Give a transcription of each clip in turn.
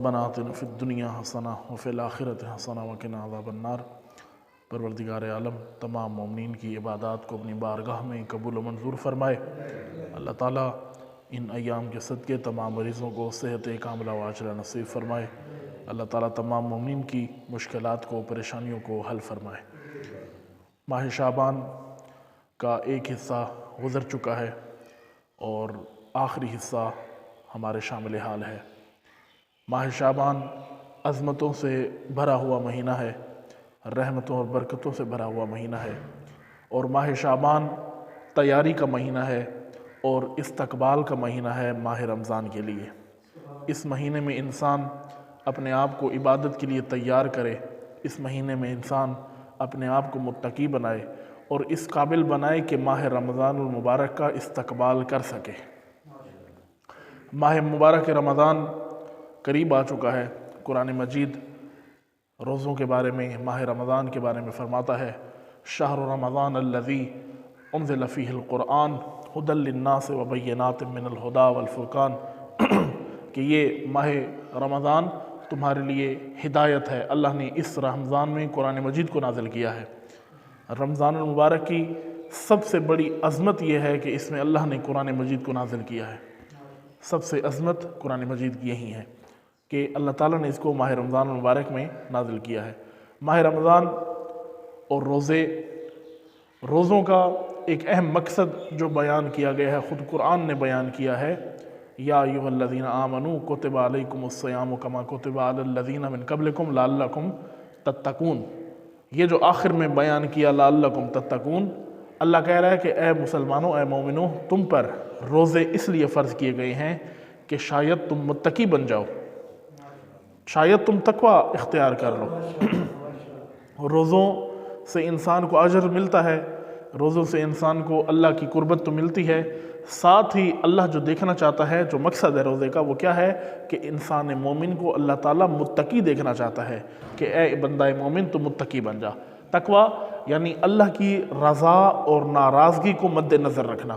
ربنا آتنا فی الدنیا حسنہ وفی الآخرۃ حسنہ وقنا عذاب النار۔ پروردگار عالم تمام مومنین کی عبادات کو اپنی بارگاہ میں قبول و منظور فرمائے۔ اللہ تعالیٰ ان ایام کے صدقے تمام مریضوں کو صحت کاملہ و عاجلہ نصیب فرمائے۔ اللہ تعالیٰ تمام مومنین کی مشکلات کو، پریشانیوں کو حل فرمائے۔ ماہ شعبان کا ایک حصہ گزر چکا ہے اور آخری حصہ ہمارے شامل حال ہے۔ ماہ شعبان عظمتوں سے بھرا ہوا مہینہ ہے، رحمتوں اور برکتوں سے بھرا ہوا مہینہ ہے، اور ماہ شعبان تیاری کا مہینہ ہے اور استقبال کا مہینہ ہے ماہ رمضان کے لیے۔ اس مہینے میں انسان اپنے آپ کو عبادت کے لیے تیار کرے، اس مہینے میں انسان اپنے آپ کو متقی بنائے اور اس قابل بنائے کہ ماہ رمضان المبارک کا استقبال کر سکے۔ ماہ مبارک رمضان قریب آ چکا ہے۔ قرآن مجید روزوں کے بارے میں، ماہ رمضان کے بارے میں فرماتا ہے، شہر رمضان الذی انزل فیہ القرآن ھدی للناس وبینات من الھدی والفرقان، کہ یہ ماہ رمضان تمہارے لیے ہدایت ہے۔ اللہ نے اس رمضان میں قرآن مجید کو نازل کیا ہے۔ رمضان المبارک کی سب سے بڑی عظمت یہ ہے کہ اس میں اللہ نے قرآن مجید کو نازل کیا ہے۔ سب سے عظمت قرآن مجید کی یہی ہے کہ اللہ تعالیٰ نے اس کو ماہ رمضان المبارک میں نازل کیا ہے۔ ماہ رمضان اور روزوں کا ایک اہم مقصد جو بیان کیا گیا ہے، خود قرآن نے بیان کیا ہے، یا ایھا الذین آمنوا کتب علیکم الصیام کما کتب علی الذین من قبلکم لعلکم تتقون۔ یہ جو آخر میں بیان کیا لعلکم تتقون، اللہ کہہ رہا ہے کہ اے مسلمانوں، اے مومنوں، تم پر روزے اس لیے فرض کیے گئے ہیں کہ شاید تم متقی بن جاؤ، شاید تم تقوی اختیار کر لو۔ روزوں سے انسان کو اجر ملتا ہے، روزوں سے انسان کو اللہ کی قربت تو ملتی ہے، ساتھ ہی اللہ جو دیکھنا چاہتا ہے، جو مقصد ہے روزے کا، وہ کیا ہے کہ انسان مومن کو اللہ تعالیٰ متقی دیکھنا چاہتا ہے کہ اے بندہ مومن تو متقی بن جا۔ تقوی یعنی اللہ کی رضا اور ناراضگی کو مد نظر رکھنا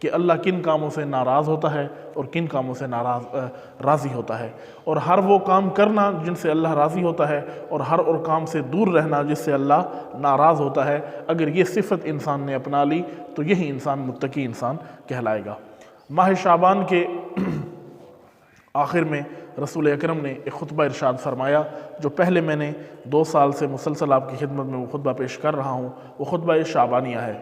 کہ اللہ کن کاموں سے ناراض ہوتا ہے اور کن کاموں سے راضی ہوتا ہے، اور ہر وہ کام کرنا جن سے اللہ راضی ہوتا ہے اور ہر اور کام سے دور رہنا جس سے اللہ ناراض ہوتا ہے۔ اگر یہ صفت انسان نے اپنا لی تو یہی انسان متقی انسان کہلائے گا۔ ماہ شعبان کے آخر میں رسول اکرم نے ایک خطبہ ارشاد فرمایا، جو پہلے میں نے 2 سال سے مسلسل آپ کی خدمت میں وہ خطبہ پیش کر رہا ہوں، وہ خطبہ شعبانیہ ہے۔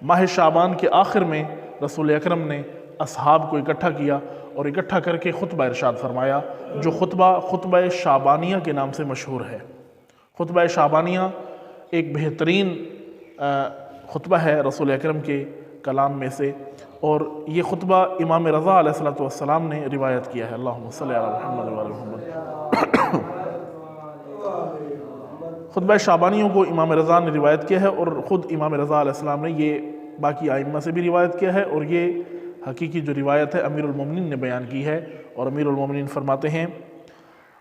ماہ شعبان کے آخر میں رسول اکرم نے اصحاب کو اکٹھا کیا اور اکٹھا کر کے خطبہ ارشاد فرمایا، جو خطبہ شعبانیہ کے نام سے مشہور ہے۔ خطبہ شعبانیہ ایک بہترین خطبہ ہے رسول اکرم کے کلام میں سے، اور یہ خطبہ امام رضا علیہ السلام نے روایت کیا ہے۔ اللہم صلی علی محمد وعلی محمد۔ خطبہ شعبانیوں کو امام رضا نے روایت کیا ہے، اور خود امام رضا علیہ السلام نے یہ باقی ائمہ سے بھی روایت کیا ہے، اور یہ حقیقی جو روایت ہے امیر المومنین نے بیان کی ہے، اور امیر المومنین فرماتے ہیں،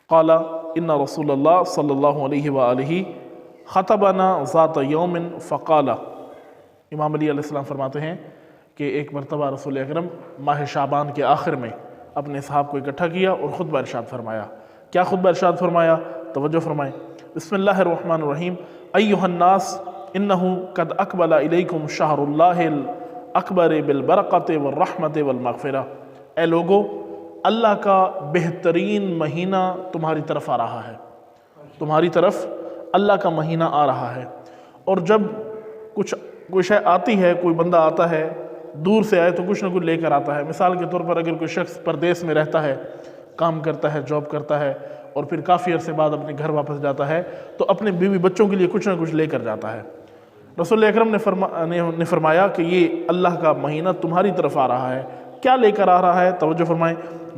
قال ان رسول اللہ صلی اللہ علیہ وآلہ خطبنا ذات یوم فقال، امام علی علیہ السلام فرماتے ہیں کہ ایک مرتبہ رسول اکرم ماہ شعبان کے آخر میں اپنے اصحاب کو اکٹھا کیا اور خطبہ ارشاد فرمایا۔ کیا خطبہ ارشاد فرمایا؟ توجہ فرمائیں۔ بسم اللہ الرحمن الرحیم۔ ایھا الناس انہ قد اقبل الیکم شہر اللہ الاکبر بالبرکۃ والرحمۃ والمغفرہ، اے لوگو، اللہ کا بہترین مہینہ تمہاری طرف آ رہا ہے، تمہاری طرف اللہ کا مہینہ آ رہا ہے۔ اور جب کوئی شے آتی ہے، کوئی بندہ آتا ہے دور سے آئے تو کچھ نہ کچھ لے کر آتا ہے۔ مثال کے طور پر اگر کوئی شخص پردیس میں رہتا ہے، کام کرتا ہے، جاب کرتا ہے، اور پھر کافی عرصے بعد اپنے گھر واپس جاتا ہے تو اپنے بیوی بچوں کے لیے کچھ نہ کچھ لے کر جاتا ہے۔ رسول اکرم نے فرمایا کہ یہ اللہ کا مہینہ تمہاری طرف آ رہا ہے۔ کیا لے کر آ رہا ہے؟ توجہ فرمائیں۔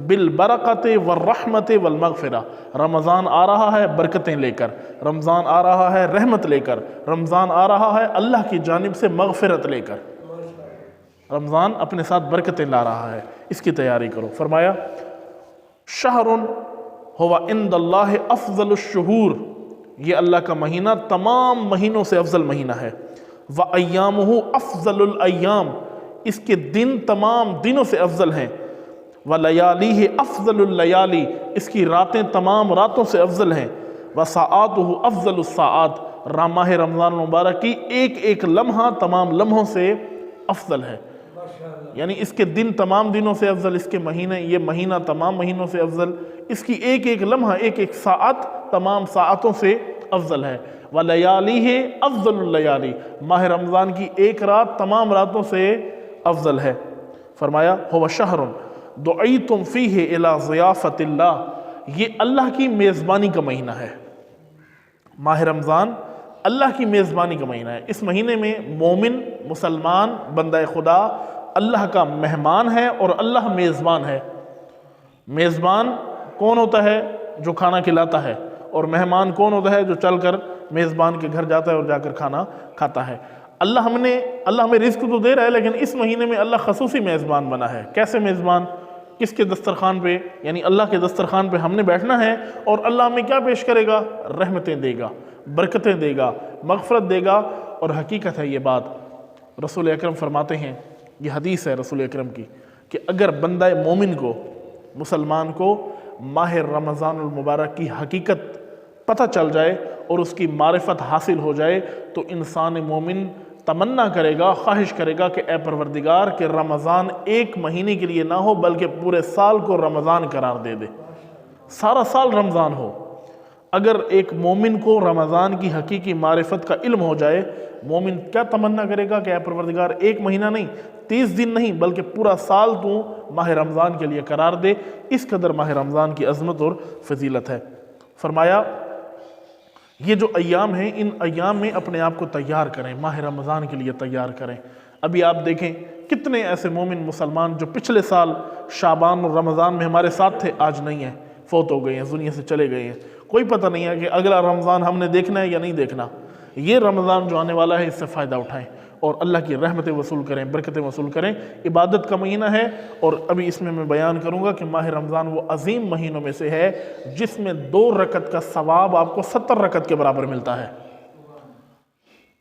بالبرکۃ والرحمۃ والمغفرہ، رمضان آ رہا ہے برکتیں لے کر، رمضان آ رہا ہے رحمت لے کر، رمضان آ رہا ہے اللہ کی جانب سے مغفرت لے کر، رمضان اپنے ساتھ برکتیں لا رہا ہے، اس کی تیاری کرو۔ فرمایا شہر ہوا عند اللہ افضل الشہور، یہ اللہ کا مہینہ تمام مہینوں سے افضل مہینہ ہے۔ وَأَيَّامُهُ أَفْضَلُ الْأَيَّامِ، اس کے دن تمام دنوں سے افضل ہیں۔ ولیالیہ افضل اللیالی، اس کی راتیں تمام راتوں سے افضل ہیں، وساعاتہ افضل الساعات، ماہ رمضان المبارک کی ایک ایک لمحہ تمام لمحوں سے افضل ہے، یعنی اس کے دن تمام دنوں سے افضل، اس کے مہینے، یہ مہینہ تمام مہینوں سے افضل، اس کی ایک ایک لمحہ ایک ایک ساعت تمام ساعتوں سے افضل ہے، ولیالیہ افضل اللیالی، ماہ رمضان کی ایک رات تمام راتوں سے افضل ہے۔ فرمایا هو شہر دعیتم فیہ الی ضیافت اللہ، یہ اللہ کی میزبانی کا مہینہ ہے۔ ماہ رمضان اللہ کی میزبانی کا مہینہ ہے، اس مہینے میں مومن مسلمان بندہ خدا اللہ کا مہمان ہے اور اللہ میزبان ہے۔ میزبان کون ہوتا ہے؟ جو کھانا کھلاتا ہے، اور مہمان کون ہوتا ہے؟ جو چل کر میزبان کے گھر جاتا ہے اور جا کر کھانا کھاتا ہے۔ اللہ ہمیں رزق تو دے رہا ہے، لیکن اس مہینے میں اللہ خصوصی میزبان بنا ہے۔ کیسے میزبان؟ کس کے دسترخوان پہ؟ یعنی اللہ کے دسترخوان پہ ہم نے بیٹھنا ہے، اور اللہ ہمیں کیا پیش کرے گا؟ رحمتیں دے گا، برکتیں دے گا، مغفرت دے گا۔ اور حقیقت ہے یہ بات، رسول اکرم فرماتے ہیں، یہ حدیث ہے رسول اکرم کی، کہ اگر بندہ مومن کو، مسلمان کو ماہ رمضان المبارک کی حقیقت پتہ چل جائے اور اس کی معرفت حاصل ہو جائے، تو انسان مومن تمنا کرے گا، خواہش کرے گا کہ اے پروردگار کہ رمضان ایک مہینے کے لیے نہ ہو بلکہ پورے سال کو رمضان قرار دے دے، سارا سال رمضان ہو۔ اگر ایک مومن کو رمضان کی حقیقی معرفت کا علم ہو جائے، مومن کیا تمنا کرے گا کہ اے پروردگار ایک مہینہ نہیں، 30 دن نہیں، بلکہ پورا سال تو ماہ رمضان کے لیے قرار دے۔ اس قدر ماہ رمضان کی عظمت اور فضیلت ہے۔ فرمایا یہ جو ایام ہیں، ان ایام میں اپنے آپ کو تیار کریں، ماہ رمضان کے لیے تیار کریں۔ ابھی آپ دیکھیں کتنے ایسے مومن مسلمان جو پچھلے سال شعبان اور رمضان میں ہمارے ساتھ تھے، آج نہیں ہیں، فوت ہو گئے ہیں، دنیا سے چلے گئے ہیں، کوئی پتہ نہیں ہے کہ اگلا رمضان ہم نے دیکھنا ہے یا نہیں دیکھنا۔ یہ رمضان جو آنے والا ہے، اس سے فائدہ اٹھائیں اور اللہ کی رحمتیں وصول کریں، برکتیں وصول کریں۔ عبادت کا مہینہ ہے، اور ابھی اس میں بیان کروں گا کہ ماہ رمضان وہ عظیم مہینوں میں سے ہے جس میں 2 رکعت کا ثواب آپ کو 70 رکعت کے برابر ملتا ہے۔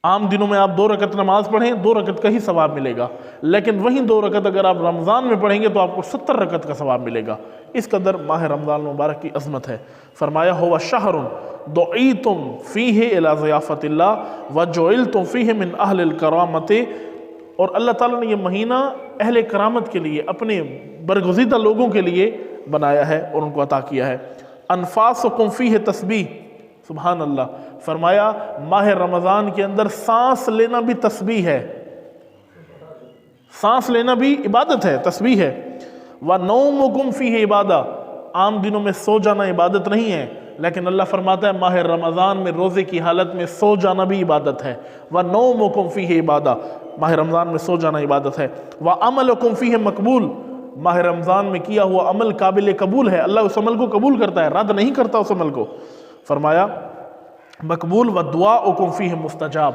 عام دنوں میں آپ 2 رکعت نماز پڑھیں، 2 رکعت کا ہی ثواب ملے گا، لیکن وہیں 2 رکعت اگر آپ رمضان میں پڑھیں گے تو آپ کو 70 رکعت کا ثواب ملے گا۔ اس قدر ماہ رمضان مبارک کی عظمت ہے۔ فرمایا ہوا شہر دعیتم فیہ الی ضیافت اللہ وجعلتم فیہ من اہل الکرامت، اور اللہ تعالیٰ نے یہ مہینہ اہل کرامت کے لیے، اپنے برگزیدہ لوگوں کے لیے بنایا ہے اور ان کو عطا کیا ہے۔ انفاسکم فیہ تسبیح، سبحان اللہ، فرمایا ماہ رمضان کے اندر سانس لینا بھی تسبیح ہے، سانس لینا بھی عبادت ہے، تسبیح ہے۔ وَنَوْمُكُمْ فِيهِ عِبَادَةٌ، عام دنوں میں سو جانا عبادت نہیں ہے، لیکن اللہ فرماتا ہے ماہ رمضان میں روزے کی حالت میں سو جانا بھی عبادت ہے۔ وَنَوْمُكُمْ فِيهِ عِبَادَةٌ، ماہ رمضان میں سو جانا عبادت ہے۔ وَعَمَلُكُمْ فِيهِ مقبول، ماہ رمضان میں کیا ہوا عمل قابل قبول ہے، اللہ اس عمل کو قبول کرتا ہے، رد نہیں کرتا اس عمل کو۔ فرمایا مقبول، وَدُعَاؤُكُمْ فِيهِ مستجاب،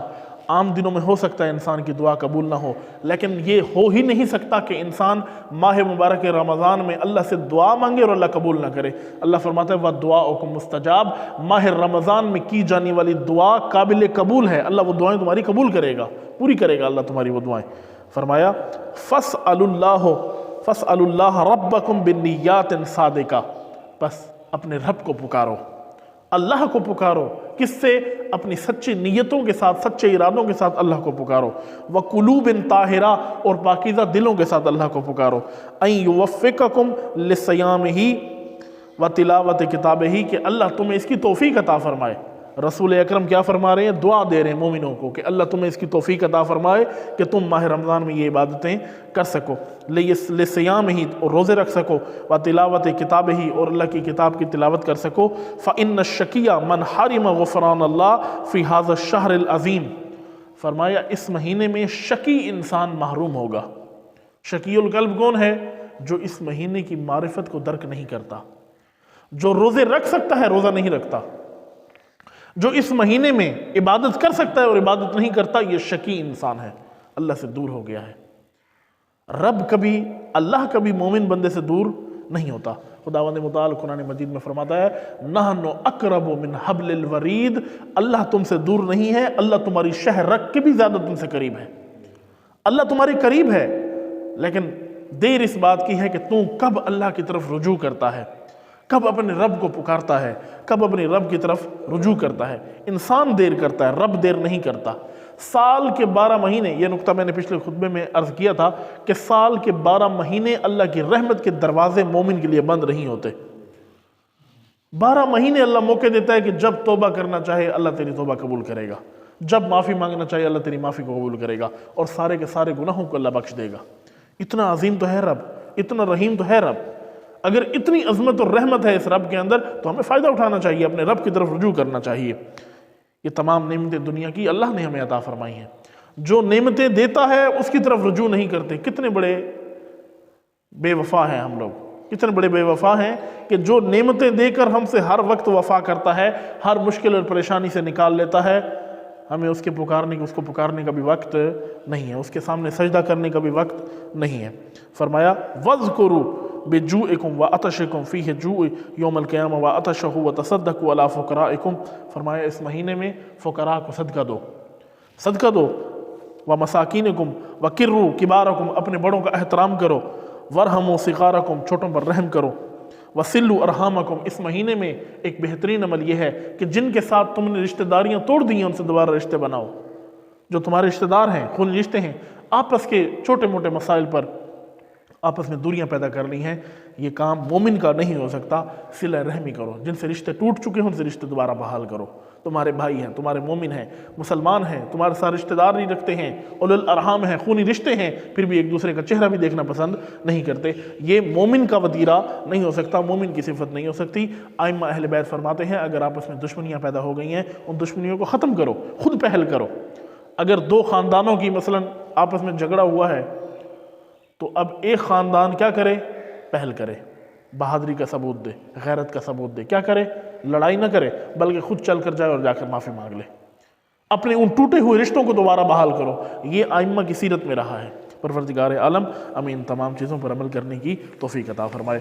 عام دنوں میں ہو سکتا ہے انسان کی دعا قبول نہ ہو، لیکن یہ ہو ہی نہیں سکتا کہ انسان ماہ مبارک رمضان میں اللہ سے دعا مانگے اور اللہ قبول نہ کرے۔ اللہ فرماتا ہے وَدُعَاؤُكُمْ مستجاب، ماہ رمضان میں کی جانے والی دعا قابل قبول ہے، اللہ وہ دعائیں تمہاری قبول کرے گا، پوری کرے گا اللہ تمہاری وہ دعائیں۔ فرمایا فَاسْأَلُوا اللَّهَ رَبَّكُمْ بِالنِّيَّاتٍ صَادِقَةٍ، بس اپنے رب کو پکارو، اللہ کو پکارو، کس سے؟ اپنی سچی نیتوں کے ساتھ، سچے ارادوں کے ساتھ اللہ کو پکارو۔ وَقُلُوبٍ طَاہِرَةٍ، اور پاکیزہ دلوں کے ساتھ اللہ کو پکارو۔ أَن يُوَفِّقَكُمْ لِصِيَامِهِ وَتِلَاوَةِ كِتَابِهِ، کہ اللہ تمہیں اس کی توفیق عطا فرمائے۔ رسول اکرم کیا فرما رہے ہیں؟ دعا دے رہے ہیں مومنوں کو کہ اللہ تمہیں اس کی توفیق عطا فرمائے کہ تم ماہ رمضان میں یہ عبادتیں کر سکو، لِصِيَامِهِ، اور روزے رکھ سکو، وَتِلَاوَةِ كِتَابِهِ، اور اللہ کی کتاب کی تلاوت کر سکو۔ فَإِنَّ الشَّقِيَّ مَنْ حَرِمَ غُفْرَانَ اللَّهِ فِي هَذَا الشَّهْرِ الْعَظِيمِ، فرمایا اس مہینے میں شقی انسان محروم ہوگا۔ شقی القلب کون ہے؟ جو اس مہینے کی معرفت کو درک نہیں کرتا، جو روزے رکھ سکتا ہے روزہ نہیں رکھتا، جو اس مہینے میں عبادت کر سکتا ہے اور عبادت نہیں کرتا، یہ شقی انسان ہے، اللہ سے دور ہو گیا ہے۔ رب کبھی، اللہ کبھی مومن بندے سے دور نہیں ہوتا۔ خداوند متعال قرآن مجید میں فرماتا ہے نحن اقرب من حبل الورید، اللہ تم سے دور نہیں ہے، اللہ تمہاری شہ رگ کے بھی زیادہ تم سے قریب ہے۔ اللہ تمہارے قریب ہے، لیکن دیر اس بات کی ہے کہ تو کب اللہ کی طرف رجوع کرتا ہے، کب اپنے رب کو پکارتا ہے، کب اپنے رب کی طرف رجوع کرتا ہے۔ انسان دیر کرتا ہے، رب دیر نہیں کرتا۔ سال کے 12 مہینے، یہ نقطہ میں نے پچھلے خطبے میں عرض کیا تھا کہ سال کے 12 مہینے اللہ کی رحمت کے دروازے مومن کے لیے بند نہیں ہوتے۔ 12 مہینے اللہ موقع دیتا ہے کہ جب توبہ کرنا چاہے اللہ تیری توبہ قبول کرے گا، جب معافی مانگنا چاہے اللہ تیری معافی کو قبول کرے گا، اور سارے کے سارے گناہوں کو اللہ بخش دے گا۔ اتنا عظیم تو ہے رب، اتنا رحیم تو ہے رب۔ اگر اتنی عظمت اور رحمت ہے اس رب کے اندر تو ہمیں فائدہ اٹھانا چاہیے، اپنے رب کی طرف رجوع کرنا چاہیے۔ یہ تمام نعمتیں دنیا کی اللہ نے ہمیں عطا فرمائی ہیں۔ جو نعمتیں دیتا ہے اس کی طرف رجوع نہیں کرتے۔ کتنے بڑے بے وفا ہیں ہم لوگ، کتنے بڑے بے وفا ہیں کہ جو نعمتیں دے کر ہم سے ہر وقت وفا کرتا ہے، ہر مشکل اور پریشانی سے نکال لیتا ہے، ہمیں اس کو پکارنے کا بھی وقت نہیں ہے، اس کے سامنے سجدہ کرنے کا بھی وقت نہیں ہے۔ فرمایا وَاذْكُرُوا بِجُوعِكُمْ وَعَطَشِكُمْ فِيهِ جُوعِ يَوْمَ الْقِيَامَةِ وَعَطَشَهُ وَتَصَدَّقُوا عَلَىٰ فُقَرَائِكُمْ۔ فرمایا اس مہینے میں فقراء کو صدقہ دو، صدقہ دو۔ وَمَسَاكِينِكُمْ وَقِرُّوا كِبَارَكُمْ، اپنے بڑوں کا احترام کرو۔ وَارْحَمُوا صِغَارَكُمْ، چھوٹوں پر رحم کرو۔ وَصِلُّوا أَرْحَامَكُمْ، اس مہینے میں ایک بہترین عمل یہ ہے کہ جن کے ساتھ تم نے رشتہ داریاں توڑ دی ہیں ان سے دوبارہ رشتے بناؤ۔ جو تمہارے رشتہ دار ہیں، خون رشتے ہیں، آپس کے چھوٹے موٹے مسائل پر آپس میں دوریاں پیدا کر لی ہیں، یہ کام مومن کا نہیں ہو سکتا۔ صلہ رحمی کرو، جن سے رشتے ٹوٹ چکے ہیں ان سے رشتے دوبارہ بحال کرو۔ تمہارے بھائی ہیں، تمہارے مومن ہیں، مسلمان ہیں، تمہارے ساتھ رشتہ دار نہیں رکھتے ہیں، اولو الارحام ہیں، خونی رشتے ہیں، پھر بھی ایک دوسرے کا چہرہ بھی دیکھنا پسند نہیں کرتے، یہ مومن کا وتیرہ نہیں ہو سکتا، مومن کی صفت نہیں ہو سکتی۔ ائمہ اہل بیت فرماتے ہیں اگر آپس میں دشمنیاں پیدا ہو گئی ہیں ان دشمنیوں کو ختم کرو، خود پہل کرو۔ اگر دو خاندانوں کی مثلا آپس میں جھگڑا ہوا ہے تو اب ایک خاندان کیا کرے؟ پہل کرے، بہادری کا ثبوت دے، غیرت کا ثبوت دے، کیا کرے؟ لڑائی نہ کرے بلکہ خود چل کر جائے اور جا کر معافی مانگ لے، اپنے ان ٹوٹے ہوئے رشتوں کو دوبارہ بحال کرو۔ یہ ائمہ کی سیرت میں رہا ہے۔ پروردگار عالم ہمیں ان تمام چیزوں پر عمل کرنے کی توفیق عطا فرمائے۔